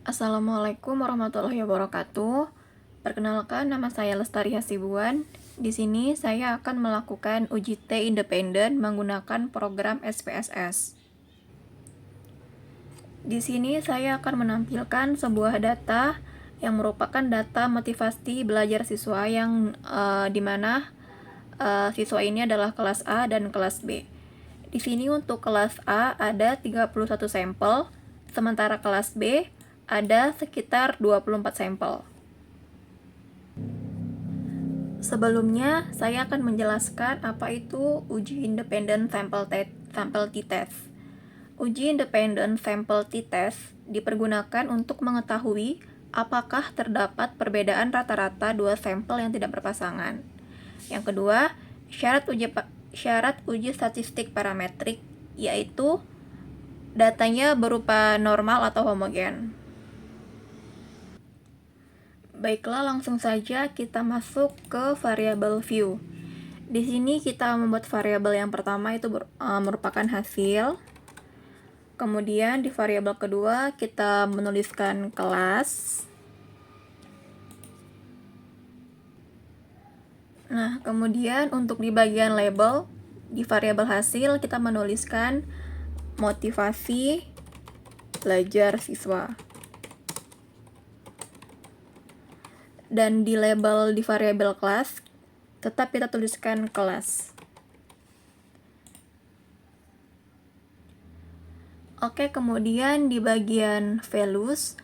Assalamualaikum warahmatullahi wabarakatuh. Perkenalkan, nama saya Lestari Hasibuan. Di sini saya akan melakukan uji T independen menggunakan program SPSS. Di sini saya akan menampilkan sebuah data yang merupakan data motivasi belajar siswa yang dimana siswa ini adalah kelas A dan kelas B. Di sini untuk kelas A ada 31 sampel, sementara kelas B ada sekitar 24 sampel. Sebelumnya, saya akan menjelaskan apa itu uji independen sampel t-test. Uji independen sampel t-test dipergunakan untuk mengetahui apakah terdapat perbedaan rata-rata dua sampel yang tidak berpasangan. Yang kedua, syarat uji statistik parametrik, yaitu datanya berupa normal atau homogen. Baiklah, langsung saja kita masuk ke variabel view. Di sini kita membuat variabel yang pertama itu merupakan hasil. Kemudian di variabel kedua kita menuliskan kelas. Nah, kemudian untuk di bagian label, di variabel hasil kita menuliskan motivasi belajar siswa. Dan di label di variabel kelas, tetap kita tuliskan kelas. Oke, kemudian di bagian values,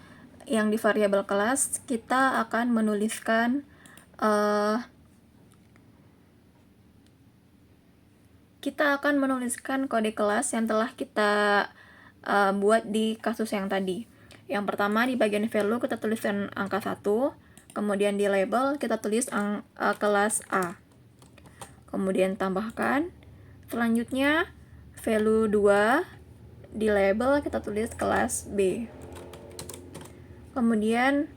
yang di variabel kelas, kita akan menuliskan kode kelas yang telah kita buat di kasus yang tadi. Yang pertama di bagian value kita tuliskan angka 1, kemudian di label kita tulis kelas A. Kemudian tambahkan, selanjutnya value 2, di label kita tulis kelas B. Kemudian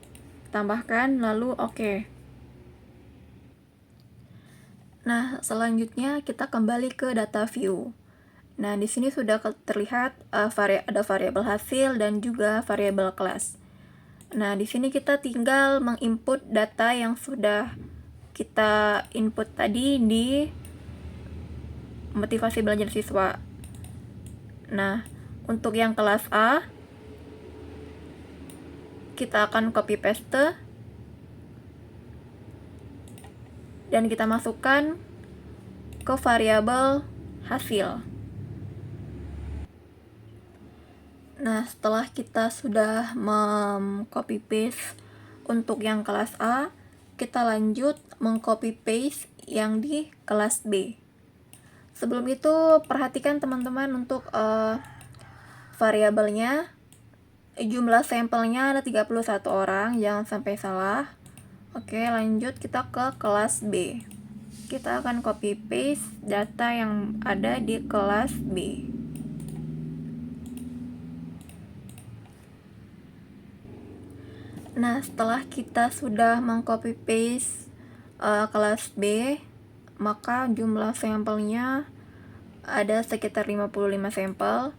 tambahkan lalu oke. Nah, selanjutnya kita kembali ke data view. Nah, di sini sudah terlihat ada variabel hasil dan juga variabel kelas. Nah, di sini kita tinggal menginput data yang sudah kita input tadi di motivasi belajar siswa. Nah, untuk yang kelas A, kita akan copy paste dan kita masukkan ke variabel hasil. Nah, setelah kita sudah meng-copy paste untuk yang kelas A, kita lanjut meng-copy paste yang di kelas B. Sebelum itu, perhatikan teman-teman untuk variabelnya. Jumlah sampelnya ada 31 orang, jangan sampai salah. Oke, lanjut kita ke kelas B. Kita akan copy paste data yang ada di kelas B. Nah, setelah kita sudah meng-copy paste kelas B, maka jumlah sampelnya ada sekitar 55 sampel.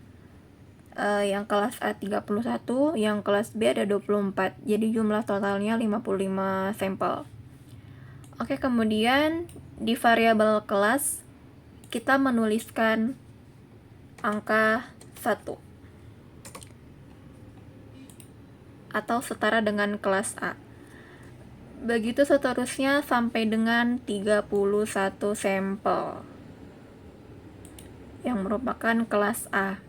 Yang kelas A 31, yang kelas B ada 24. Jadi jumlah totalnya 55 sampel. Oke, kemudian di variabel kelas kita menuliskan angka 1 atau setara dengan kelas A. Begitu seterusnya sampai dengan 31 sampel yang merupakan kelas A.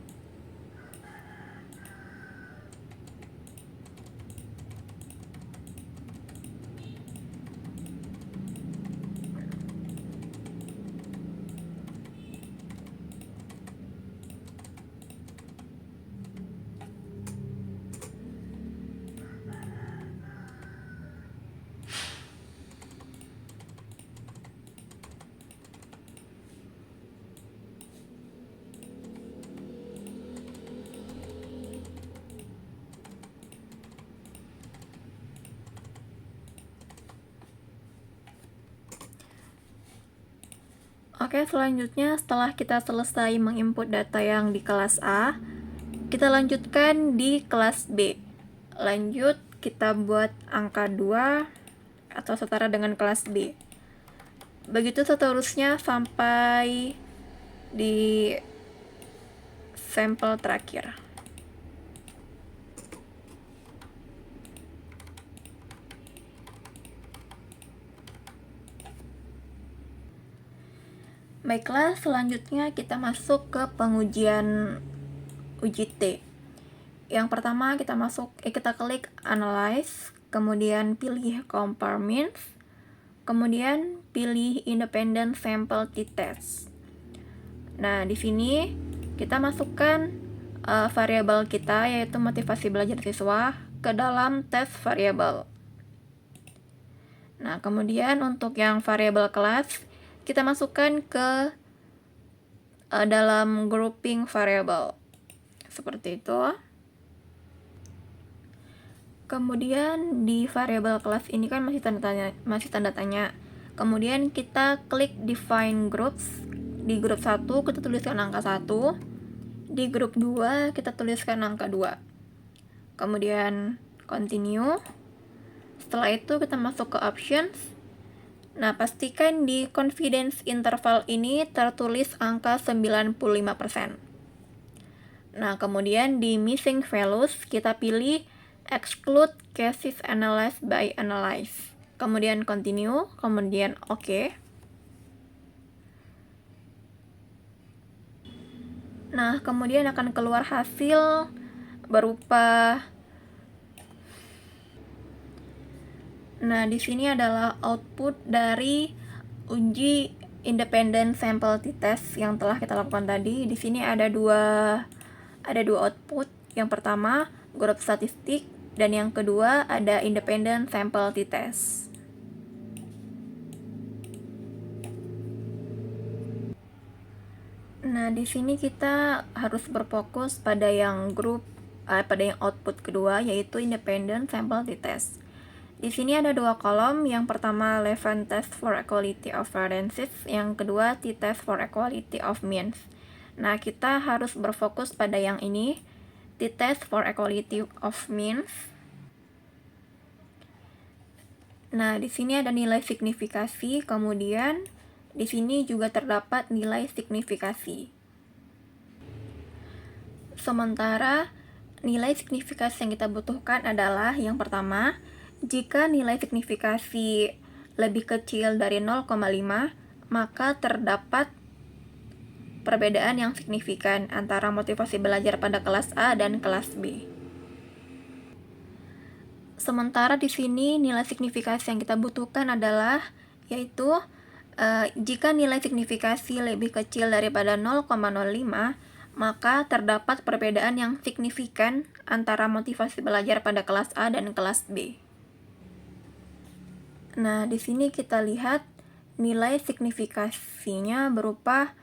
Oke, selanjutnya setelah kita selesai menginput data yang di kelas A, kita lanjutkan di kelas B. Lanjut, kita buat angka 2 atau setara dengan kelas B. Begitu seterusnya sampai di sampel terakhir. Baiklah, selanjutnya kita masuk ke pengujian uji T. Yang pertama kita klik Analyze, kemudian pilih Compare Means, kemudian pilih Independent Sample T-Test. Nah, di sini kita masukkan variabel kita, yaitu motivasi belajar siswa, ke dalam tes variabel. Nah, kemudian untuk yang variabel kelas, kita masukkan ke dalam grouping variabel. Seperti itu. Kemudian di variabel kelas ini kan masih tanda tanya. Kemudian kita klik Define Groups. Di grup 1 kita tuliskan angka 1. Di grup 2 kita tuliskan angka 2. Kemudian Continue. Setelah itu kita masuk ke Options. Nah, pastikan di confidence interval ini tertulis angka 95%. Nah, kemudian di missing values kita pilih exclude cases analyzed by analyze. Kemudian continue, kemudian OK. Nah, kemudian akan keluar hasil berupa di sini adalah output dari uji independent sample t-test yang telah kita lakukan tadi. Di sini ada dua output. Yang pertama, grup statistik, dan yang kedua ada independent sample t-test. Nah, di sini kita harus berfokus pada yang output kedua, yaitu independent sample t-test. Di sini ada dua kolom. Yang pertama Levant test for equality of variances, yang kedua t-test for equality of means. Nah, kita harus berfokus pada yang ini, t-test for equality of means. Nah, di sini ada nilai signifikasi, kemudian di sini juga terdapat nilai signifikasi. Sementara nilai signifikasi yang kita butuhkan adalah yang pertama, jika nilai signifikasi lebih kecil dari 0,5, maka terdapat perbedaan yang signifikan antara motivasi belajar pada kelas A dan kelas B. Sementara di sini nilai signifikasi yang kita butuhkan adalah yaitu jika nilai signifikasi lebih kecil daripada 0,05, maka terdapat perbedaan yang signifikan antara motivasi belajar pada kelas A dan kelas B. Nah, di sini kita lihat nilai signifikasinya berupa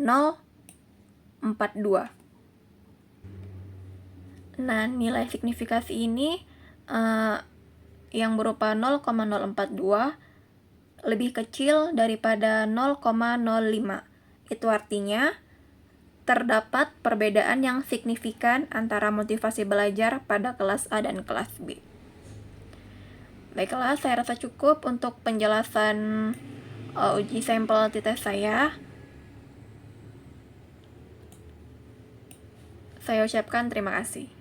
0,42. Nah, nilai signifikasi ini yang berupa 0,042 lebih kecil daripada 0,05. Itu artinya terdapat perbedaan yang signifikan antara motivasi belajar pada kelas A dan kelas B. Baiklah, saya rasa cukup untuk penjelasan uji sampel t-test saya. Saya ucapkan terima kasih.